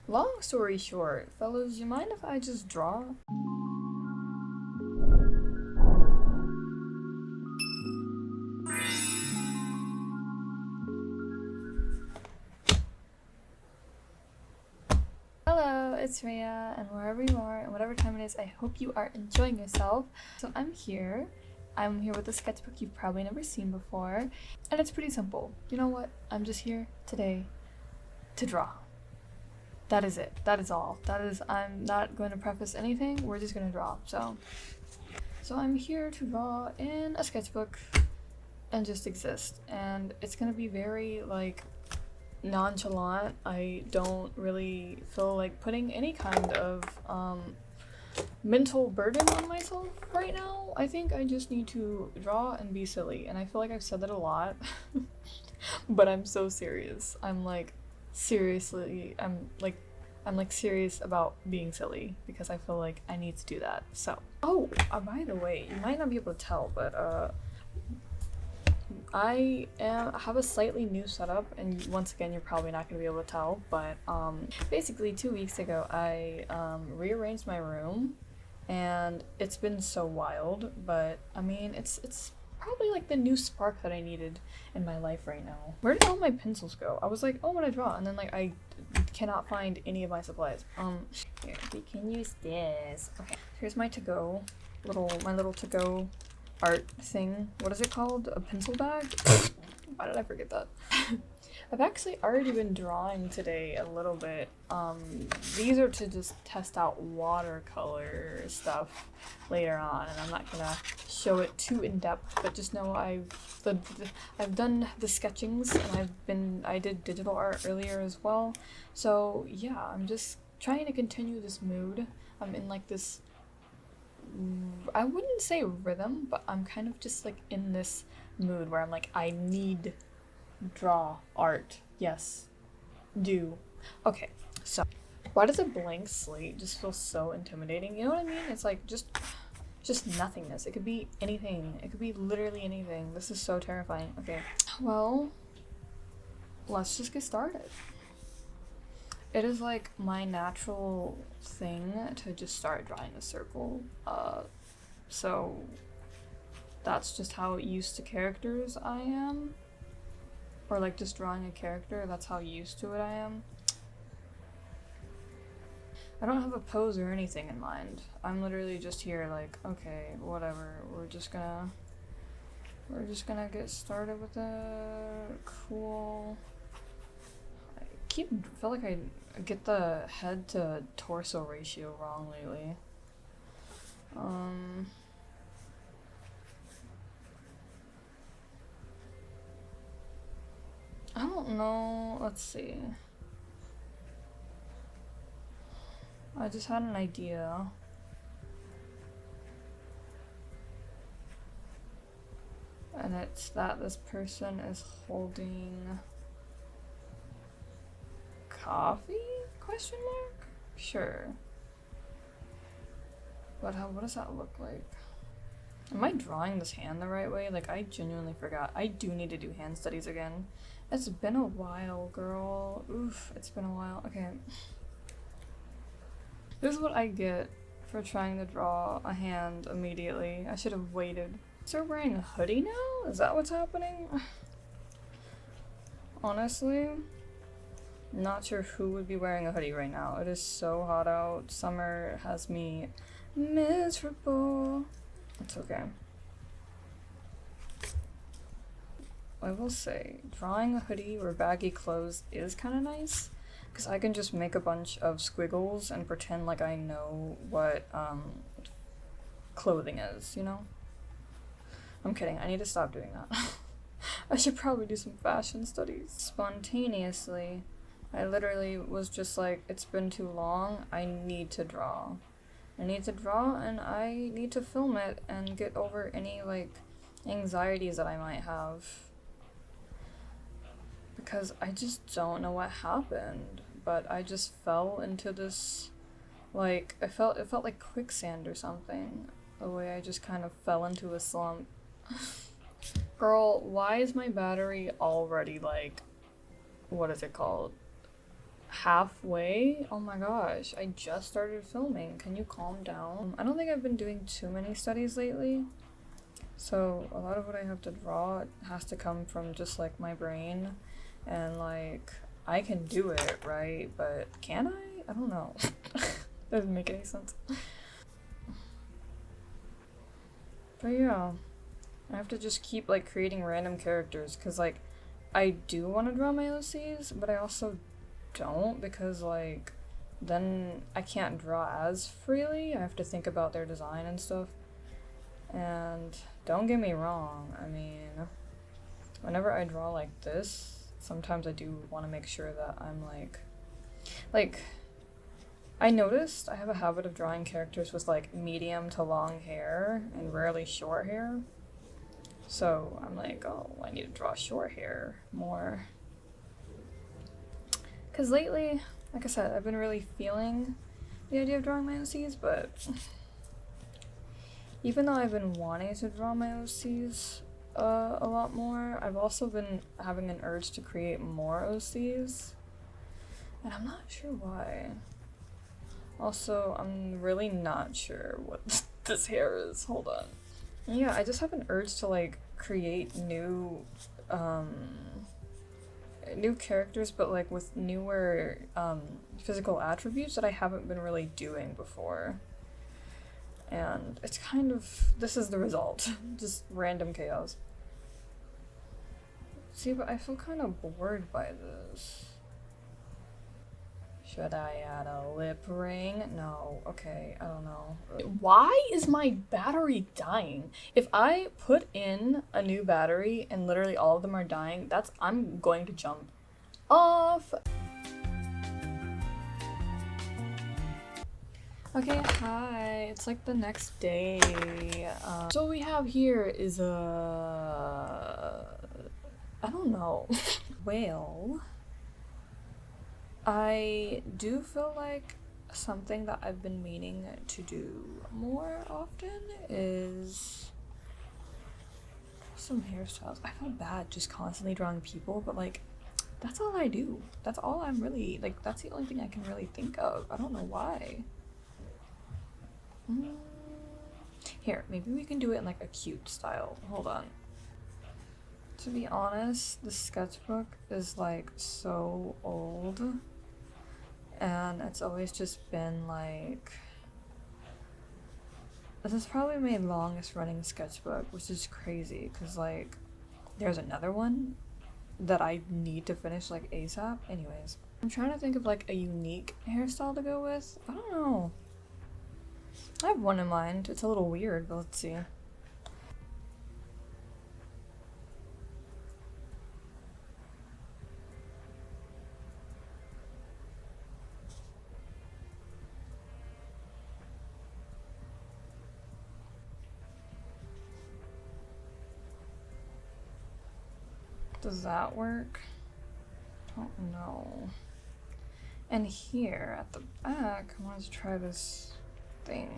Long story short, fellas, you mind if I just draw? Hello, it's Rhea, and wherever you are and whatever time it is, I hope you are enjoying yourself. So I'm here with a sketchbook you've probably never seen before, and it's pretty simple. You know what? I'm just here today to draw. That is it. That is all. I'm not going to preface anything. We're just going to draw. So I'm here to draw in a sketchbook and just exist. And it's going to be very, like, nonchalant. I don't really feel like putting any kind of mental burden on myself right now. I think I just need to draw and be silly. And I feel like I've said that a lot. But I'm so serious. I'm like serious about being silly because I feel like I need to do that. So, by the way, you might not be able to tell, but I have a slightly new setup, and once again, you're probably not going to be able to tell, but basically 2 weeks ago, I rearranged my room, and it's been so wild, but I mean, it's probably like the new spark that I needed in my life right now. Where did all my pencils go? I was like, oh, I'm gonna draw, and then like I cannot find any of my supplies. Here, we can use this. Okay, here's my little to-go art thing. What is it called? A pencil bag? Why did I forget that? I've actually already been drawing today a little bit. These are to just test out watercolor stuff later on, and I'm not gonna show it too in depth, but just know I've done the sketchings, and I did digital art earlier as well. So yeah, I'm just trying to continue this mood. I'm in like this, I wouldn't say rhythm, but I'm kind of just like in this mood where I'm like, I need draw art. Yes. Do. Okay, so why does a blank slate just feel so intimidating? You know what I mean? It's like just nothingness. It could be anything. It could be literally anything. This is so terrifying. Okay. Well, let's just get started. It is like my natural thing to just start drawing a circle. So that's just how used to characters I am. Or like just drawing a character, that's how used to it I am. I don't have a pose or anything in mind. I'm literally just here like, okay, whatever. We're just gonna get started with a cool. I feel like I get the head to torso ratio wrong lately. I don't know. Let's see. I just had an idea. And it's that this person is holding coffee? Question mark? Sure. But what does that look like? Am I drawing this hand the right way? Like, I genuinely forgot. I do need to do hand studies again. It's been a while, girl. Oof, it's been a while. Okay. This is what I get for trying to draw a hand immediately. I should have waited. So we're wearing a hoodie now? Is that what's happening? Honestly, not sure who would be wearing a hoodie right now. It is so hot out. Summer has me miserable. It's okay. I will say, drawing a hoodie or baggy clothes is kind of nice, because I can just make a bunch of squiggles and pretend like I know what clothing is, you know? I'm kidding, I need to stop doing that. I should probably do some fashion studies. Spontaneously, I literally was just like, it's been too long, I need to draw. I need to draw, and I need to film it and get over any, like, anxieties that I might have. Because I just don't know what happened, but I just fell into this, like, it felt like quicksand or something, the way I just kind of fell into a slump. Girl, why is my battery already, like, what is it called? halfway. Oh my gosh, I just started filming. Can you calm down? I don't think I've been doing too many studies lately. So a lot of what I have to draw has to come from just like my brain, and like I can do it, right? But can I? I don't know. Doesn't make any sense. But yeah, I have to just keep like creating random characters because like I do want to draw my OCs, but I also don't because like then I can't draw as freely. I have to think about their design and stuff. And don't get me wrong, I mean, whenever I draw like this, sometimes I do want to make sure that I'm like, I noticed I have a habit of drawing characters with like medium to long hair and rarely short hair. So I'm like, oh, I need to draw short hair more. Because lately, like I said, I've been really feeling the idea of drawing my OCs, but even though I've been wanting to draw my OCs a lot more, I've also been having an urge to create more OCs, and I'm not sure why. Also, I'm really not sure what this hair is. Hold on. Yeah, I just have an urge to like create new characters, but like with newer physical attributes that I haven't been really doing before. And it's kind of, this is the result. Just random chaos. See, but I feel kind of bored by this. Should I add a lip ring? No. Okay, I don't know. Why is my battery dying? If I put in a new battery and literally all of them are dying, I'm going to jump off. Okay, hi. It's like the next day. So what we have here is I don't know. Well, I do feel like something that I've been meaning to do more often is some hairstyles. I feel bad just constantly drawing people, but like that's all I do. That's all I'm really, like, that's the only thing I can really think of. I don't know why. Here, maybe we can do it in like a cute style. Hold on. To be honest, the sketchbook is like so old, and it's always just been like, this is probably my longest running sketchbook, which is crazy because like there's another one that I need to finish like ASAP. Anyways, I'm trying to think of like a unique hairstyle to go with. I don't know. I have one in mind. It's a little weird, but let's see. Does that work? Don't know. And here at the back, I wanted to try this thing.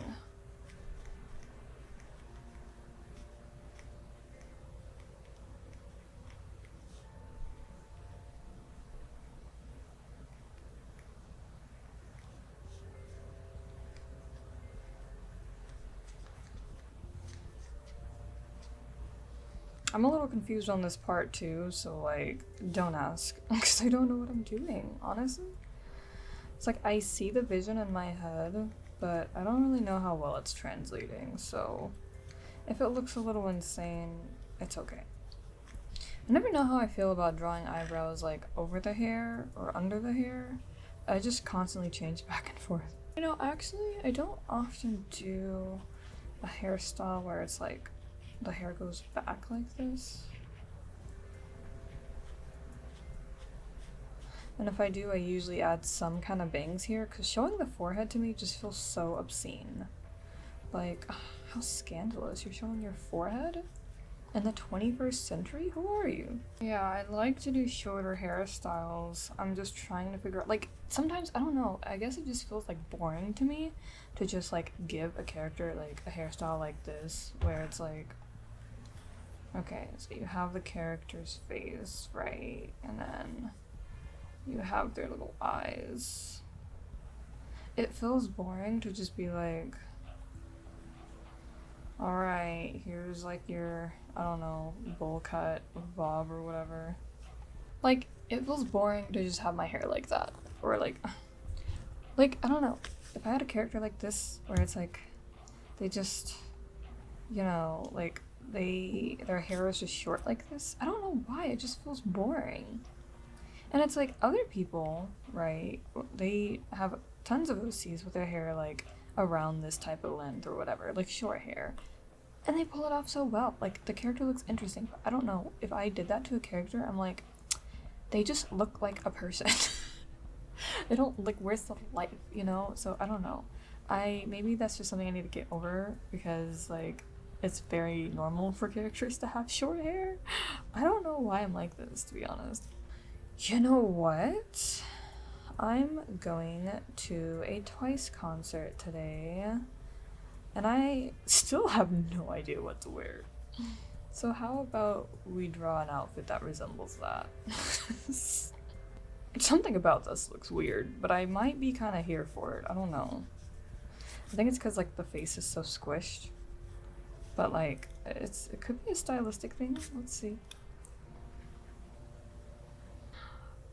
I'm a little confused on this part too, so like, don't ask, because I don't know what I'm doing, honestly. It's like, I see the vision in my head, but I don't really know how well it's translating, so if it looks a little insane, it's okay. I never know how I feel about drawing eyebrows like over the hair or under the hair. I just constantly change back and forth. You know, actually, I don't often do a hairstyle where it's like the hair goes back like this. And if I do, I usually add some kind of bangs here, because showing the forehead to me just feels so obscene. Like, ugh, how scandalous. You're showing your forehead? In the 21st century? Who are you? Yeah, I like to do shorter hairstyles. I'm just trying to figure out, like, sometimes, I don't know, I guess it just feels like boring to me to just like give a character like a hairstyle like this, where it's like, okay, so you have the character's face, right? And then You have their little eyes. It feels boring to just be like, alright, here's like your, I don't know, bowl cut bob or whatever. Like, it feels boring to just have my hair like that. Or like, I don't know. If I had a character like this, where it's like, they just, you know, like, their hair is just short like this, I don't know why, it just feels boring. And it's like, other people, right, they have tons of OCs with their hair, like, around this type of length or whatever, like short hair. And they pull it off so well. Like, the character looks interesting, but I don't know, if I did that to a character, I'm like, they just look like a person. They don't, like, where's the life, you know? So, I don't know. Maybe that's just something I need to get over, because, like, it's very normal for characters to have short hair. I don't know why I'm like this, to be honest. You know what? I'm going to a Twice concert today, and I still have no idea what to wear. So how about we draw an outfit that resembles that? Something about this looks weird, but I might be kind of here for it. I don't know. I think it's because, like, the face is so squished. But, like, it could be a stylistic thing. Let's see.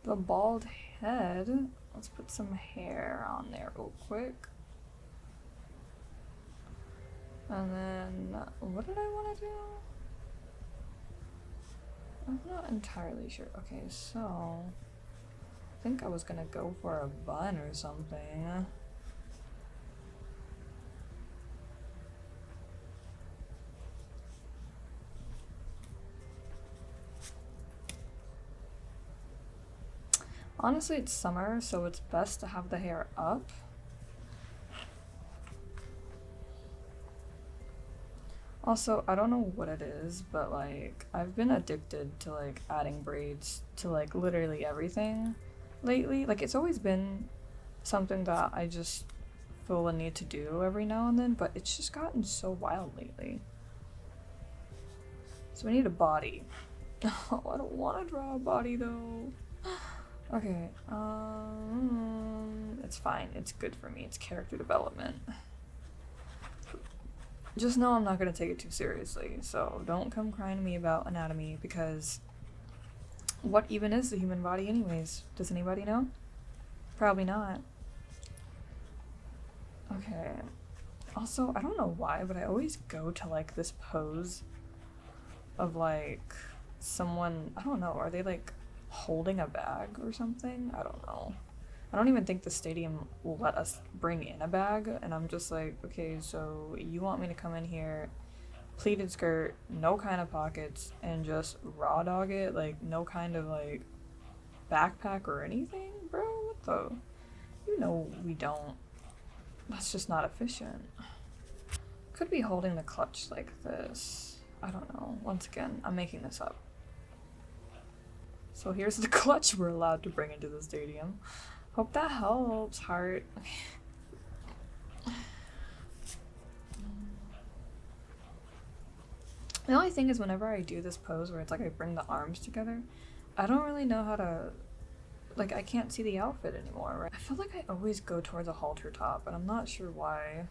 The bald head. Let's put some hair on there real quick. And then, what did I want to do? I'm not entirely sure. Okay, so I think I was gonna go for a bun or something. Honestly, it's summer, so it's best to have the hair up. Also, I don't know what it is, but, like, I've been addicted to, like, adding braids to, like, literally everything lately. Like, it's always been something that I just feel a need to do every now and then, but it's just gotten so wild lately. So we need a body. Oh, I don't want to draw a body, though. Okay, it's fine. It's good for me. It's character development. Just know I'm not gonna take it too seriously, so don't come crying to me about anatomy, because what even is the human body anyways? Does anybody know? Probably not. Okay. Also, I don't know why, but I always go to, like, this pose of, like, someone, I don't know, are they, like, holding a bag or something? I don't know. I don't even think the stadium will let us bring in a bag, and I'm just like, okay, so you want me to come in here, pleated skirt, no kind of pockets, and just raw dog it? Like, no kind of, like, backpack or anything? Bro, what the? You know we don't. That's just not efficient. Could be holding the clutch like this. I don't know. Once again, I'm making this up. So here's the clutch we're allowed to bring into the stadium. Hope that helps, heart. The only thing is, whenever I do this pose where it's like I bring the arms together, I don't really know how to, like, I can't see the outfit anymore, right? I feel like I always go towards a halter top, and I'm not sure why.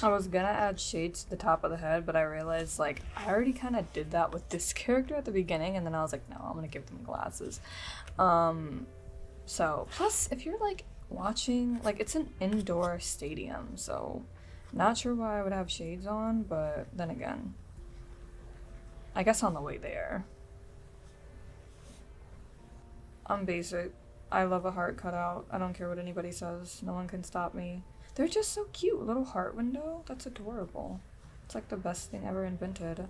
I was gonna add shades to the top of the head, but I realized, like, I already kind of did that with this character at the beginning, and then I was like, no, I'm gonna give them glasses. So, plus, if you're, like, watching, like, it's an indoor stadium, so not sure why I would have shades on, but then again, I guess on the way there. I'm basic. I love a heart cutout. I don't care what anybody says. No one can stop me. They're just so cute. A little heart window. That's adorable. It's like the best thing ever invented.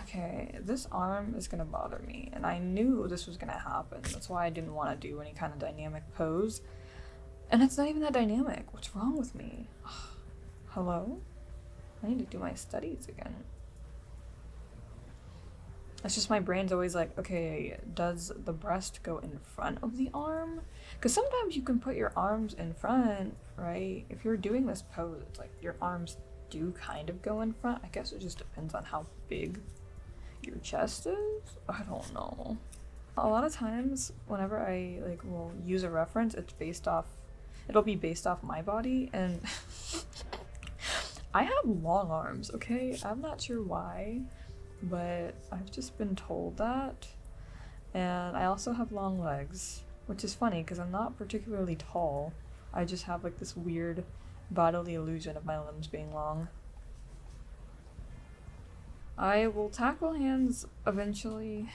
Okay, this arm is gonna bother me, and I knew this was gonna happen. That's why I didn't want to do any kind of dynamic pose. And it's not even that dynamic. What's wrong with me? Hello? I need to do my studies again. It's just my brain's always like, okay, does the breast go in front of the arm? Because sometimes you can put your arms in front, right? If you're doing this pose, it's like your arms do kind of go in front. I guess it just depends on how big your chest is? I don't know. A lot of times whenever I like will use a reference, it'll be based off my body, and I have long arms, okay? I'm not sure why, but I've just been told that. And I also have long legs, which is funny because I'm not particularly tall. I just have like this weird bodily illusion of my limbs being long. I will tackle hands eventually,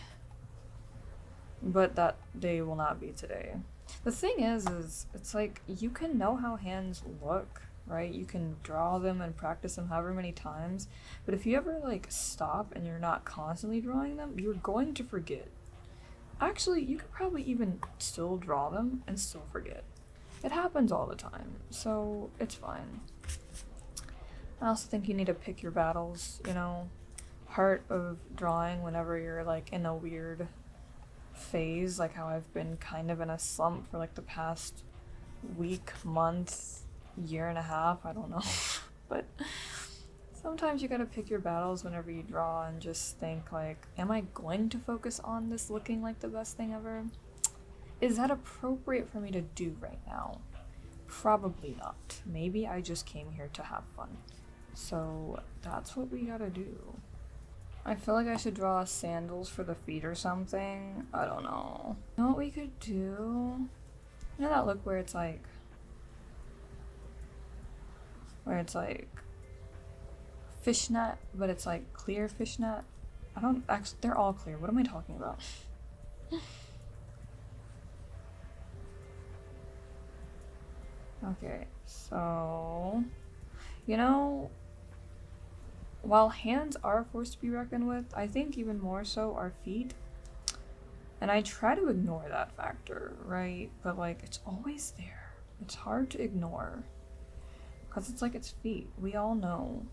but that day will not be today. The thing is it's like you can know how hands look, right? You can draw them and practice them however many times, but if you ever like stop and you're not constantly drawing them, you're going to forget. Actually, you could probably even still draw them and still forget. It happens all the time, so it's fine. I also think you need to pick your battles, you know? Part of drawing whenever you're like in a weird phase, like how I've been kind of in a slump for like the past week, month, year and a half, I don't know. But sometimes you gotta pick your battles whenever you draw and just think like, am I going to focus on this looking like the best thing ever? Is that appropriate for me to do right now? Probably not. Maybe I just came here to have fun. So that's what we gotta do. I feel like I should draw sandals for the feet or something. I don't know. You know what we could do? You know that look where it's like fishnet, but it's like clear fishnet? I don't actually, they're all clear. What am I talking about? Okay, so, you know, while hands are a force to be reckoned with, I think even more so are feet. And I try to ignore that factor, right? But like, it's always there. It's hard to ignore. Because it's like it's feet. We all know.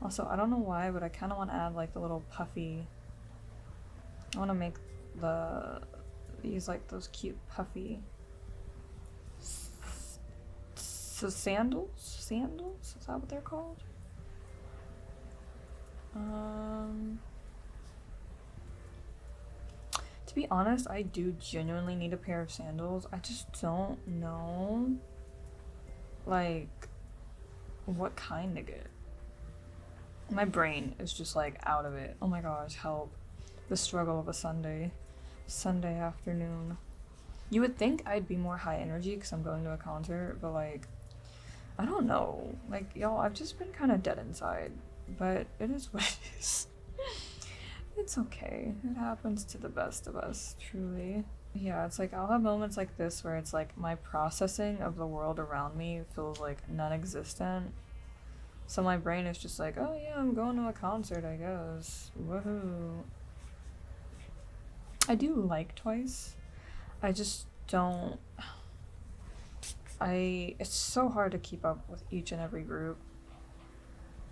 Also, I don't know why, but I kind of want to add like the little puffy. I want to make these like those cute puffy. So sandals? Sandals? Is that what they're called? To be honest, I do genuinely need a pair of sandals. I just don't know, like, what kind to get. My brain is just, like, out of it. Oh my gosh, help. The struggle of a Sunday afternoon. You would think I'd be more high energy because I'm going to a concert, but, like, I don't know. Like, y'all, I've just been kind of dead inside. But it is what it is. It's okay. It happens to the best of us, truly. Yeah, it's like I'll have moments like this where it's like my processing of the world around me feels like non-existent. So my brain is just like, oh yeah, I'm going to a concert, I guess. Woohoo. I do like Twice. I just don't... It's so hard to keep up with each and every group.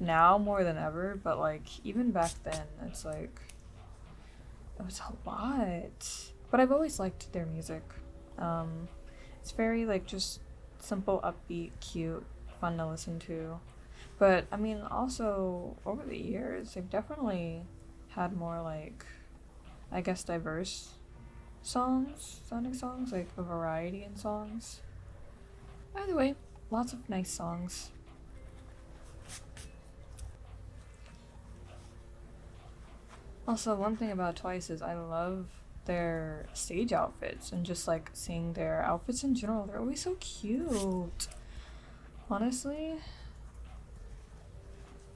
Now more than ever, but like even back then it's like it was a lot. But I've always liked their music. It's very like just simple, upbeat, cute, fun to listen to. But I mean also over the years they've definitely had more like, I guess, diverse sounding songs, like a variety in songs. Either way, lots of nice songs. Also, one thing about Twice is I love their stage outfits and just like seeing their outfits in general. They're always so cute. Honestly,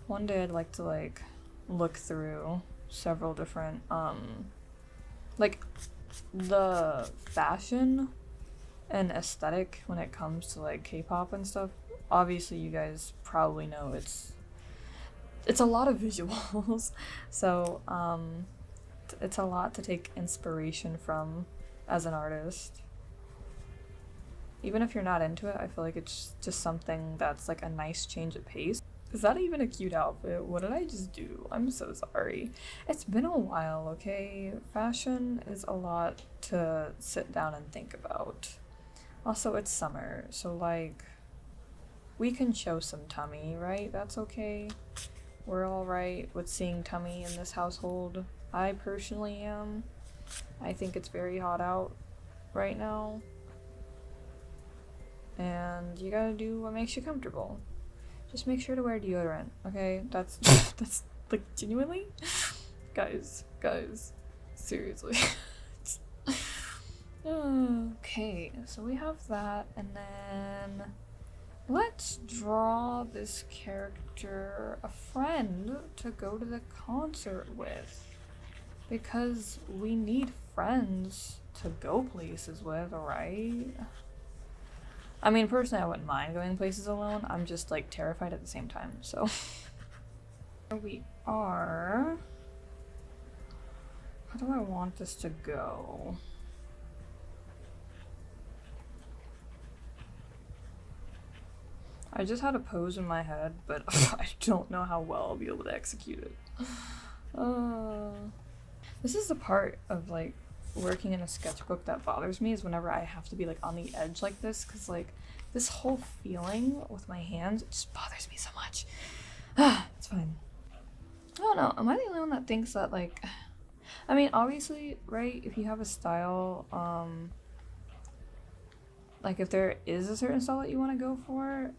one day I'd like to like look through several different like the fashion and aesthetic when it comes to like K-pop and stuff. Obviously, you guys probably know it's a lot of visuals, so it's a lot to take inspiration from as an artist. Even if you're not into it, I feel like it's just something that's like a nice change of pace. Is that even a cute outfit? What did I just do? I'm so sorry. It's been a while, okay? Fashion is a lot to sit down and think about. Also, it's summer, so like we can show some tummy, right? That's okay. We're alright with seeing tummy in this household. I personally am. I think it's very hot out right now. And you gotta do what makes you comfortable. Just make sure to wear deodorant, okay? That's like genuinely? Guys, seriously. Okay, so we have that, and then let's draw this character a friend to go to the concert with. Because we need friends to go places with, right? I mean, personally, I wouldn't mind going places alone. I'm just, like, terrified at the same time, so. Here we are. How do I want this to go? I just had a pose in my head, but I don't know how well I'll be able to execute it. This is the part of, like, working in a sketchbook that bothers me, is whenever I have to be, like, on the edge like this, because, like, this whole feeling with my hands, it just bothers me so much. It's fine. I don't know, am I the only one that thinks that, like, I mean, obviously, right, if you have a style, like, if there is a certain style that you want to go for,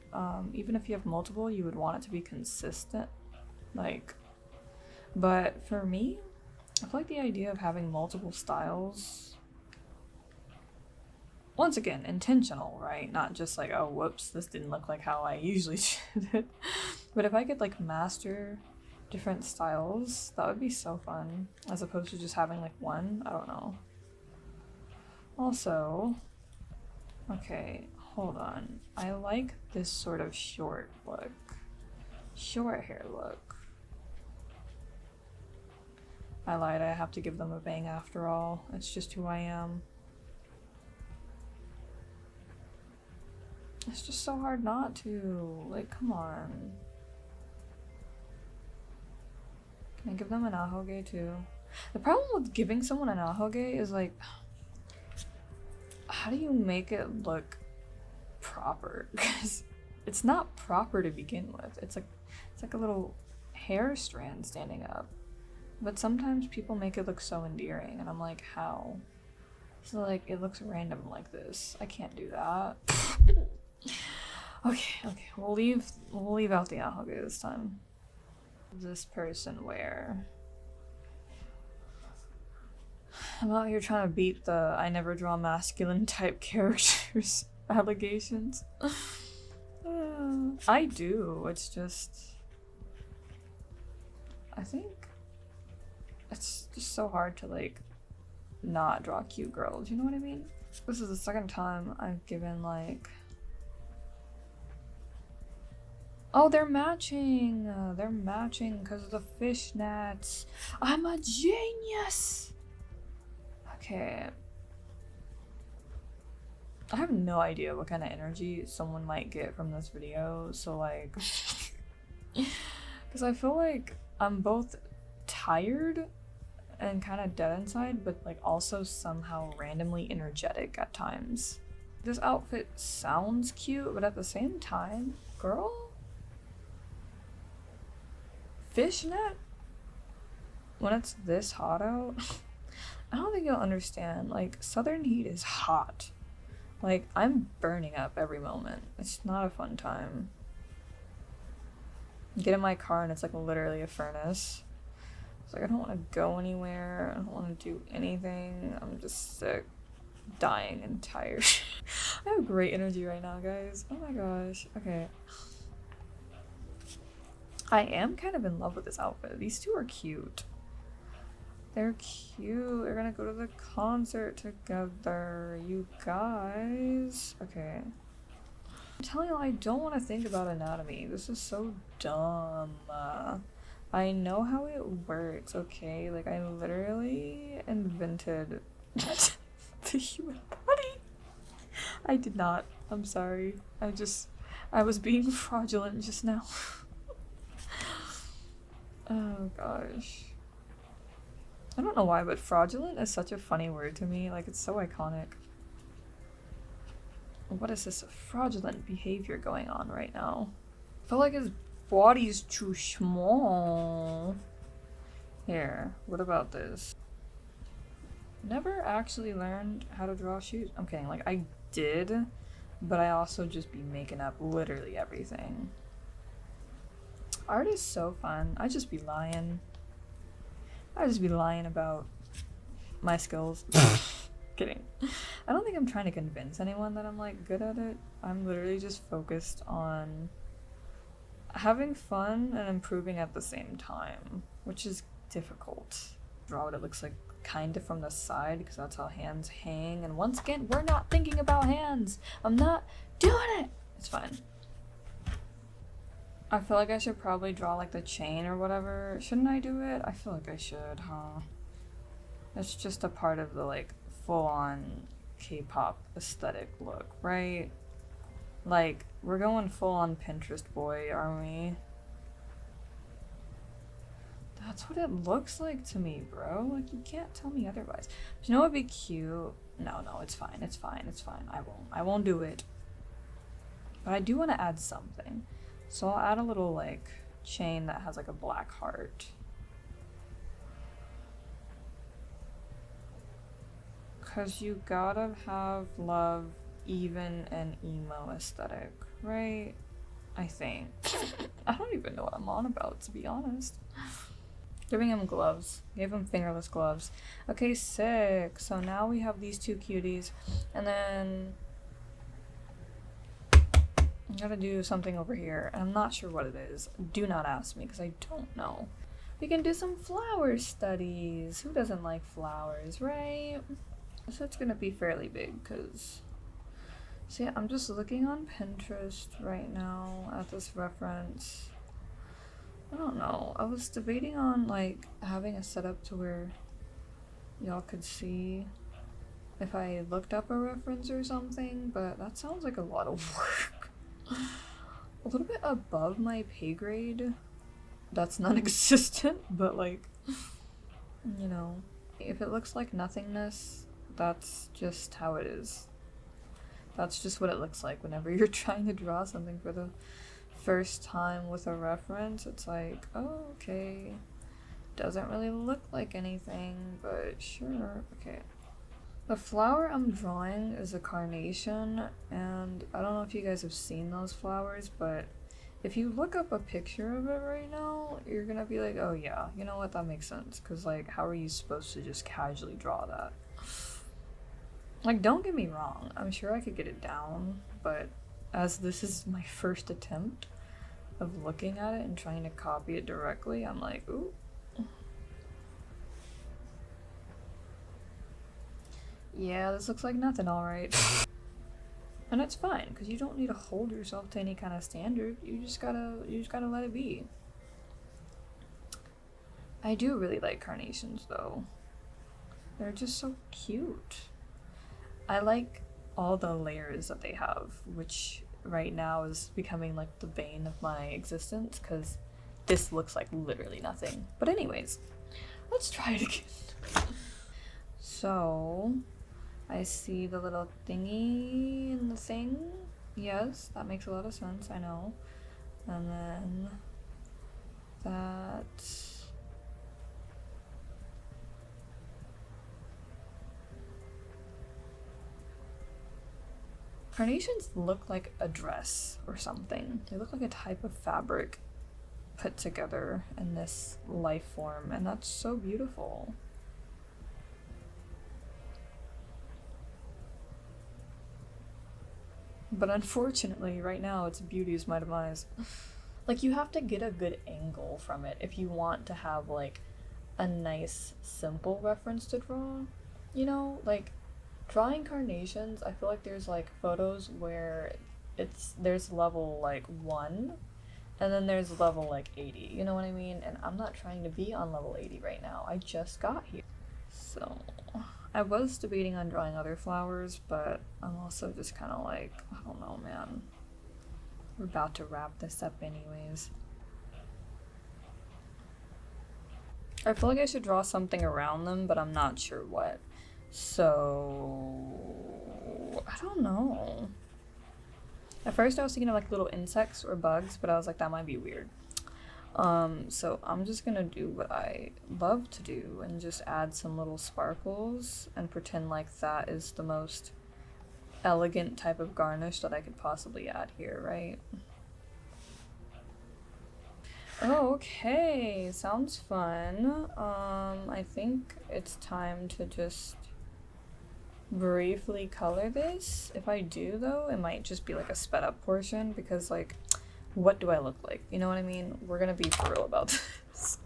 even if you have multiple, you would want it to be consistent, like, but for me, I feel like the idea of having multiple styles, once again, intentional, right? Not just like, oh, whoops, this didn't look like how I usually did it. But if I could, like, master different styles, that would be so fun, as opposed to just having, like, one. I don't know. Also, okay, hold on. I like this sort of short look. Short hair look. I lied, I have to give them a bang after all. It's just who I am. It's just so hard not to. Like, come on. Can I give them an ahoge too? The problem with giving someone an ahoge is, like, how do you make it look proper? Because it's not proper to begin with. It's like a little hair strand standing up. But sometimes people make it look so endearing, and I'm like, how? So, like, it looks random like this. I can't do that. Okay, we'll leave out the ahoge this time. This person wear? I'm out here trying to beat the I never draw masculine type characters allegations. I do, it's just, I think it's just so hard to, like, not draw cute girls, you know what I mean? This is the second time I've given, like, oh, they're matching because of the fishnets. I'm a genius. Okay, I have no idea what kind of energy someone might get from this video, so, like, because I feel like I'm both tired and kind of dead inside, but, like, also somehow randomly energetic at times. This outfit sounds cute, but at the same time, girl? Fishnet? When it's this hot out? I don't think you'll understand. Like, southern heat is hot. Like, I'm burning up every moment. It's not a fun time. Get in my car and it's, like, literally a furnace. It's like, I don't want to go anywhere. I don't want to do anything. I'm just sick, dying, and tired. I have great energy right now, guys. Oh my gosh. Okay. I am kind of in love with this outfit. These two are cute. They're cute. They're gonna go to the concert together, you guys. Okay. I'm telling you, I don't want to think about anatomy. This is so dumb. I know how it works, okay? Like, I literally invented the human body. I did not. I'm sorry. I was being fraudulent just now. Oh gosh. I don't know why, but fraudulent is such a funny word to me. Like, it's so iconic. What is this fraudulent behavior going on right now? I feel like it's body's too small. Here, what about this? Never actually learned how to draw shoes. I'm kidding, like I did, but I also just be making up literally everything. Art is so fun. I just be lying. I just be lying about my skills. Kidding. I don't think I'm trying to convince anyone that I'm like good at it. I'm literally just focused on having fun and improving at the same time, which is difficult. Draw what it looks like kind of from the side because that's how hands hang. And once again, we're not thinking about hands. I'm not doing it. It's fine. I feel like I should probably draw like the chain or whatever. Shouldn't I do it? I feel like I should, huh? It's just a part of the like full-on K-pop aesthetic look, right? Like, we're going full-on Pinterest boy, aren't we? That's what it looks like to me, bro. Like, you can't tell me otherwise. But you know what would be cute? No, it's fine. It's fine. It's fine. I won't do it. But I do want to add something. So I'll add a little, like, chain that has, like, a black heart. Because you gotta have love, even an emo aesthetic, right? I think. I don't even know what I'm on about, to be honest. Giving him gloves. Gave him fingerless gloves. Okay, sick. So now we have these two cuties. And then I gotta do something over here. And I'm not sure what it is. Do not ask me, because I don't know. We can do some flower studies. Who doesn't like flowers, right? So it's gonna be fairly big, because... See, I'm just looking on Pinterest right now at this reference. I don't know. I was debating on, like, having a setup to where y'all could see if I looked up a reference or something, but that sounds like a lot of work. A little bit above my pay grade. That's non-existent, but, like, you know. If it looks like nothingness, that's just how it is. That's just what it looks like whenever you're trying to draw something for the first time with a reference. It's like, oh, okay. Doesn't really look like anything, but sure. Okay. The flower I'm drawing is a carnation, and I don't know if you guys have seen those flowers, but if you look up a picture of it right now, you're gonna be like, oh yeah, you know what, that makes sense. Because, like, how are you supposed to just casually draw that? Like, don't get me wrong, I'm sure I could get it down, but as this is my first attempt of looking at it and trying to copy it directly, I'm like, ooh. Yeah, this looks like nothing, alright. And it's fine, because you don't need to hold yourself to any kind of standard. You just gotta let it be. I do really like carnations, though. They're just so cute. I like all the layers that they have, which right now is becoming like the bane of my existence, because this looks like literally nothing. But anyways, let's try it again. So, I see the little thingy in the thing. Yes, that makes a lot of sense, I know. And then that... Carnations look like a dress or something. They look like a type of fabric put together in this life form, and that's so beautiful. But unfortunately, right now, its beauty is my demise. Like, you have to get a good angle from it if you want to have, like, a nice, simple reference to draw. You know, like, drawing carnations, I feel like there's, like, photos where there's level, like, 1, and then there's level, like, 80. You know what I mean? And I'm not trying to be on level 80 right now. I just got here. So... I was debating on drawing other flowers, but I'm also just kind of like, I don't know, man. We're about to wrap this up anyways. I feel like I should draw something around them, but I'm not sure what. So, I don't know. At first I was thinking of like little insects or bugs, but I was like, that might be weird. So I'm just gonna do what I love to do and just add some little sparkles and pretend like that is the most elegant type of garnish that I could possibly add here, right? Oh, okay, sounds fun. I think it's time to just briefly color this. If I do though, it might just be like a sped up portion because like, what do I look like? You know what I mean? We're gonna be for real about this.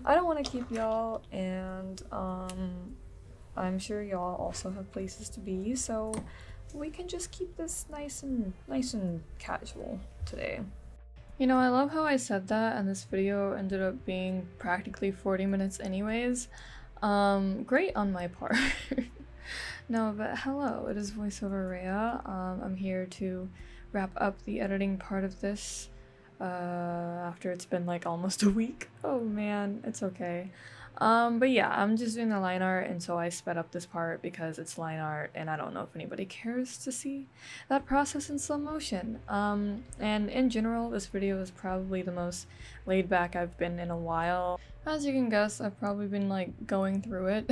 I don't want to keep y'all, and I'm sure y'all also have places to be, so we can just keep this nice and casual today. You know, I love how I said that, and this video ended up being practically 40 minutes anyways. Great on my part. No, but hello, it is voiceover Rhea. I'm here to wrap up the editing part of this after it's been like almost a week. Oh man, it's okay. But yeah, I'm just doing the line art, and so I sped up this part because it's line art and I don't know if anybody cares to see that process in slow motion. And in general, this video is probably the most laid back I've been in a while. As you can guess, I've probably been like going through it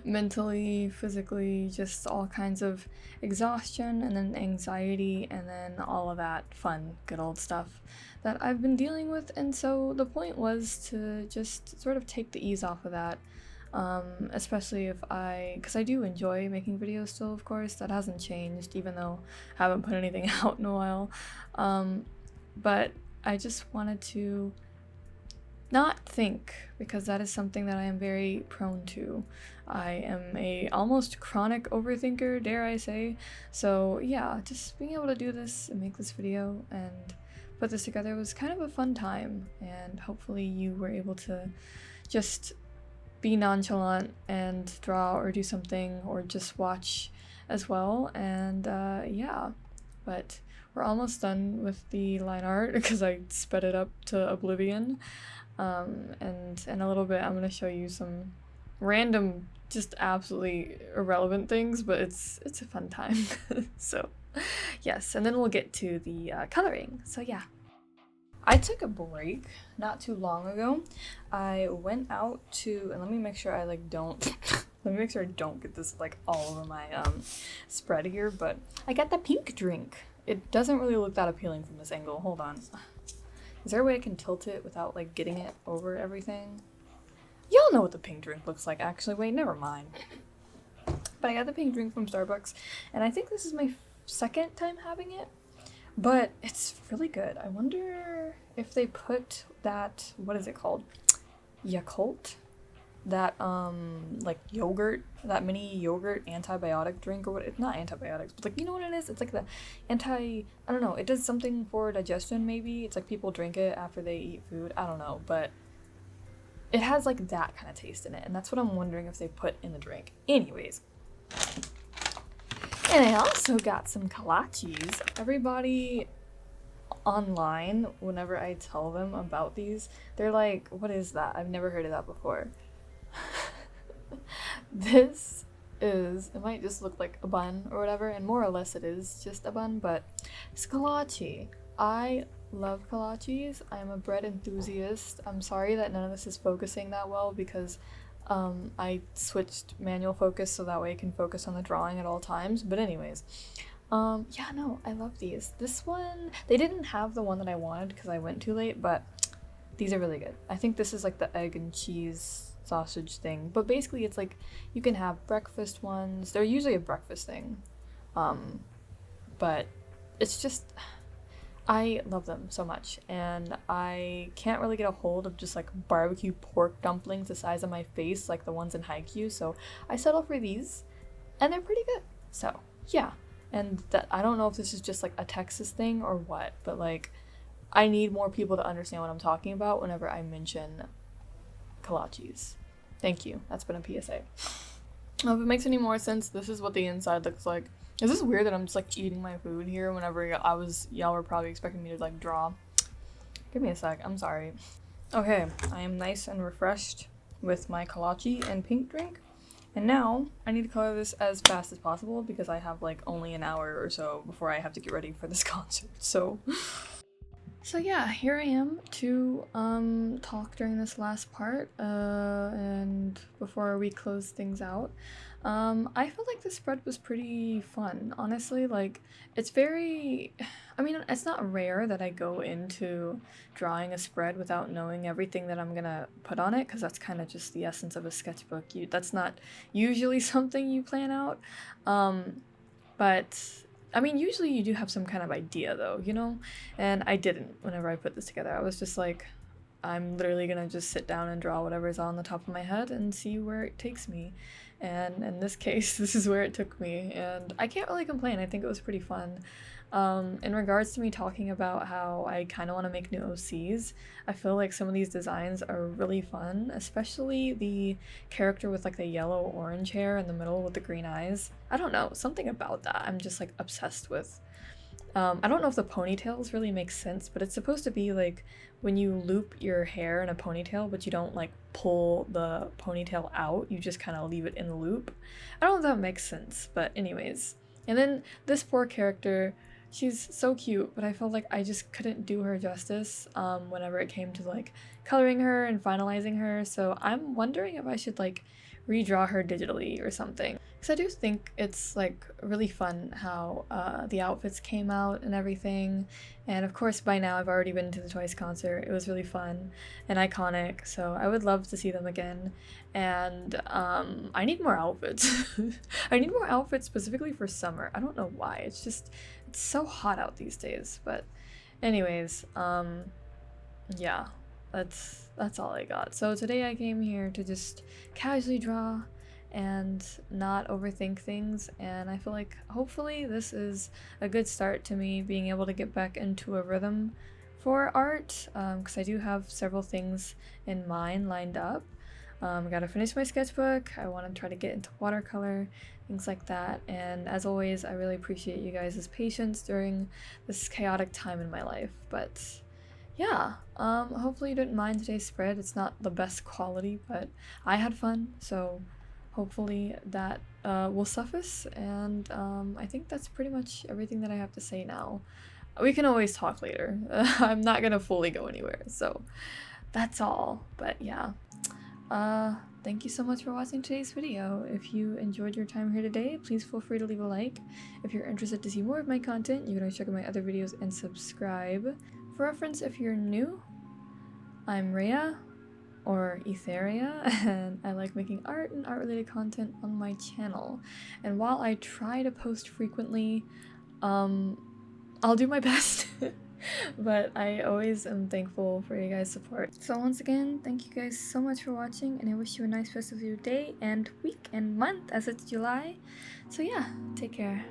mentally, physically, just all kinds of exhaustion and then anxiety and then all of that fun, good old stuff that I've been dealing with. And so the point was to just sort of take the ease off of that, especially because I do enjoy making videos still, of course. That hasn't changed, even though I haven't put anything out in a while. But I just wanted to not think, because that is something that I am very prone to. I am a almost chronic overthinker, dare I say. So yeah, just being able to do this and make this video and put this together was kind of a fun time, and hopefully you were able to just be nonchalant and draw or do something or just watch as well. And yeah, but we're almost done with the line art because I sped it up to oblivion. And in a little bit I'm going to show you some random, just absolutely irrelevant things, but it's a fun time. So yes, and then we'll get to the coloring. So yeah. I took a break not too long ago. I went out to, and let me make sure I like don't let me make sure I don't get this like all over my spread here, but I got the pink drink. It doesn't really look that appealing from this angle. Hold on. Is there a way I can tilt it without like getting it over everything? Y'all know what the pink drink looks like, actually. Wait, never mind. But I got the pink drink from Starbucks, and I think this is my second time having it, but it's really good. I wonder if they put that, what is it called? Yakult? That like yogurt, that mini yogurt antibiotic drink, or what? It's not antibiotics, but like, you know what it is? It's like the I don't know, it does something for digestion maybe. It's like people drink it after they eat food, I don't know, but it has like that kind of taste in it, and that's what I'm wondering if they put in the drink. Anyways, and I also got some kolaches. Everybody online, whenever I tell them about these, they're like, what is that? I've never heard of that before. This is, it might just look like a bun or whatever, and more or less it is just a bun, but it's kolache. I love kolaches. I'm a bread enthusiast. I'm sorry that none of this is focusing that well because I switched manual focus so that way I can focus on the drawing at all times. But anyways, yeah, no, I love these. This one, they didn't have the one that I wanted because I went too late, but these are really good. I think this is like the egg and cheese sausage thing, but basically it's like you can have breakfast ones. They're usually a breakfast thing, but it's just, I love them so much, and I can't really get a hold of just like barbecue pork dumplings the size of my face like the ones in Haikyuu, so I settle for these, and they're pretty good. So yeah, and that, I don't know if this is just like a Texas thing or what, but like I need more people to understand what I'm talking about whenever I mention kolaches. Thank you. That's been a PSA. If it makes any more sense, this is what the inside looks like. Is this weird that I'm just like eating my food here whenever y'all were probably expecting me to like draw? Give me a sec. I'm sorry. Okay, I am nice and refreshed with my kolache and pink drink, And now I need to color this as fast as possible because I have like only an hour or so before I have to get ready for this concert. So yeah, here I am to talk during this last part and before we close things out. I felt like the spread was pretty fun, honestly. Like, it's very, I mean, it's not rare that I go into drawing a spread without knowing everything that I'm gonna put on it, because that's kind of just the essence of a sketchbook. That's not usually something you plan out. But I mean, usually you do have some kind of idea though, you know? And I didn't whenever I put this together. I was just like, I'm literally gonna just sit down and draw whatever's on the top of my head and see where it takes me. And in this case, this is where it took me, and I can't really complain. I think it was pretty fun. In regards to me talking about how I kind of want to make new OCs, I feel like some of these designs are really fun, especially the character with like the yellow-orange hair in the middle with the green eyes. I don't know, something about that I'm just like obsessed with. I don't know if the ponytails really make sense, but it's supposed to be like when you loop your hair in a ponytail, but you don't like pull the ponytail out, you just kind of leave it in the loop. I don't know if that makes sense, but anyways. And then this poor character, she's so cute, but I felt like I just couldn't do her justice whenever it came to like coloring her and finalizing her, so I'm wondering if I should like redraw her digitally or something. Because I do think it's like really fun how the outfits came out and everything. And of course by now I've already been to the Twice concert. It was really fun and iconic, so I would love to see them again. And I need more outfits. I need more outfits specifically for summer. I don't know why. It's so hot out these days. But anyways, yeah. That's all I got. So today I came here to just casually draw and not overthink things, and I feel like hopefully this is a good start to me being able to get back into a rhythm for art, because I do have several things in mind lined up. I gotta finish my sketchbook, I want to try to get into watercolor, things like that, and as always I really appreciate you guys' patience during this chaotic time in my life. But yeah, hopefully you didn't mind today's spread. It's not the best quality, but I had fun, so hopefully that will suffice, and I think that's pretty much everything that I have to say now. We can always talk later. I'm not gonna fully go anywhere, so that's all. But yeah, thank you so much for watching today's video. If you enjoyed your time here today, please feel free to leave a like. If you're interested to see more of my content, you can always check out my other videos and subscribe. For reference, if you're new, I'm Rhea, or Etheria, and I like making art and art-related content on my channel. And while I try to post frequently, I'll do my best, but I always am thankful for you guys' support. So once again, thank you guys so much for watching, and I wish you a nice rest of your day and week and month as it's July. So yeah, take care.